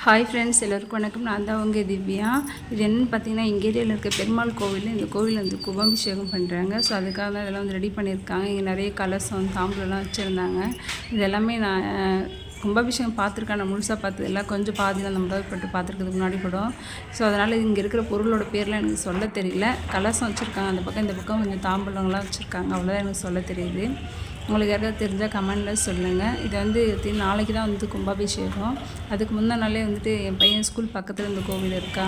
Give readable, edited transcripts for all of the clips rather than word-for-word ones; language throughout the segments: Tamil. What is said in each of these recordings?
ஹாய் ஃப்ரெண்ட்ஸ், எல்லோருக்கும் வணக்கம். நான் தான் உங்கள் திவ்யா. இது என்னென்னு பார்த்தீங்கன்னா, எங்கள் ஏரியாவில் இருக்க பெருமாள் கோவில். இந்த கோவில் வந்து கும்பாபிஷேகம் பண்ணுறாங்க. ஸோ அதுக்காக தான் இதெல்லாம் வந்து ரெடி பண்ணியிருக்காங்க. இங்கே நிறைய கலசம் தாம்பூலம்லாம் வச்சுருந்தாங்க. இது எல்லாமே நான் கும்பாபிஷேகம் பார்த்துருக்கேன். நான் முழுசாக பார்த்ததில்ல, கொஞ்சம் பாதியில் நம்ம பட்டு பார்த்துருக்கிறதுக்கு முன்னாடி கூட. ஸோ அதனால் இங்கே இருக்கிற பொருளோட பேர்லாம் எனக்கு சொல்ல தெரியல. கலசம் வச்சுருக்காங்க அந்த பக்கம், இந்த பக்கம் கொஞ்சம் தாம்பூலங்கள்லாம் வச்சுருக்காங்க. அவ்வளோதான் எனக்கு சொல்ல தெரியுது. உங்களுக்கு யாராவது தெரிஞ்சால் கமெண்டில் சொல்லுங்கள். இது வந்து நாளைக்கு தான் வந்து கும்பாபிஷேகம். அதுக்கு முந்தின நாளே வந்துட்டு என் பையன் ஸ்கூல் பக்கத்தில் இந்த கோவில் இருக்கா,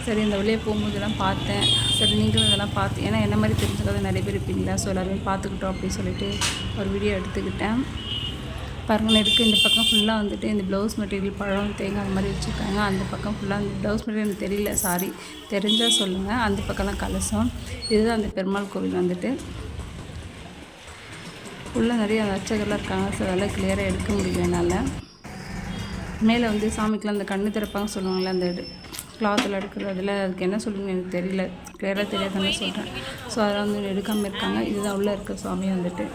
சரி இந்த வழியே போகும்போதெல்லாம் பார்த்தேன். சரி நீங்களும் இதெல்லாம் பார்த்து, ஏன்னா என்ன மாதிரி தெரிஞ்சுக்காத நிறைய பேர் இருப்பீங்களா, ஸோ எல்லாருமே பார்த்துக்கிட்டோம் அப்படின்னு சொல்லிட்டு ஒரு வீடியோ எடுத்துக்கிட்டேன். பாருங்கள், எடுக்க இந்த பக்கம் ஃபுல்லாக வந்துட்டு இந்த ப்ளவுஸ் மெட்டீரியல், பழம், தேங்காய் அந்த மாதிரி வச்சுருக்காங்க. அந்த பக்கம் ஃபுல்லாக அந்த ப்ளவுஸ் மெட்டீரியல் எனக்கு தெரியல, சாரி, தெரிஞ்சால் சொல்லுங்கள். அந்த பக்கம்லாம் கலசம். இதுதான் அந்த பெருமாள் கோவில் வந்துட்டு ஃபுல்லாக நிறைய அர்ச்சகர்லாம் இருக்காங்க. ஸோ அதெல்லாம் கிளியராக எடுக்க முடியல என்னால். மேலே வந்து சாமிக்கெலாம் அந்த கண்ணு திறப்பாங்க சொல்லுவாங்களே, அந்த கிளாத்தில் எடுக்கிறது, அதில் அதுக்கு என்ன சொல்லுங்கன்னு எனக்கு தெரியல, கிளியராக தெரியாதுன்னு சொல்கிறேன். ஸோ அதெல்லாம் வந்து எடுக்காமல் இருக்காங்க. இதுதான் உள்ளே இருக்க சாமி வந்துட்டு.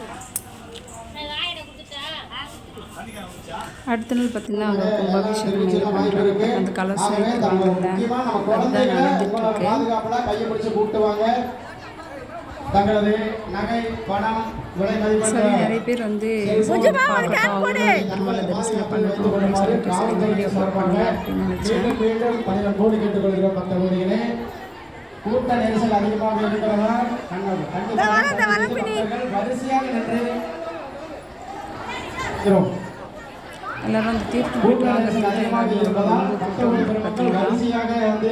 அடுத்த நாள் பார்த்திங்கன்னா அவங்க கும்பாபிஷேகம் மேலே பண்ணுறாங்க. அந்த கலசம் அதுதான் நடந்துட்டுருக்கு. நிறைய பேர் வந்து பெருமாளை தரிசனம் பண்ணணும் அப்படின்னு சொல்லிட்டு இந்த வீடியோ பண்ணுங்க அப்படின்னு நினச்சேன். கூட்ட நெரிசல் அதிகமாக இருக்கிறதால் எல்லாரும் அந்த தீர்த்தம் போயிட்டு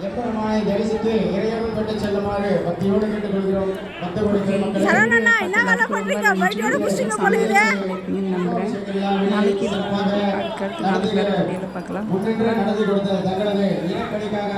எப்பெருமானை தரிசித்து இறையருள் பெற்று செல்லுமாறு பக்தியோடு கேட்டுக்கொள்கிறோம். நாளைக்கு பார்க்கலாம். நடத்தி கொடுத்த தங்களது இனப்பணிக்காக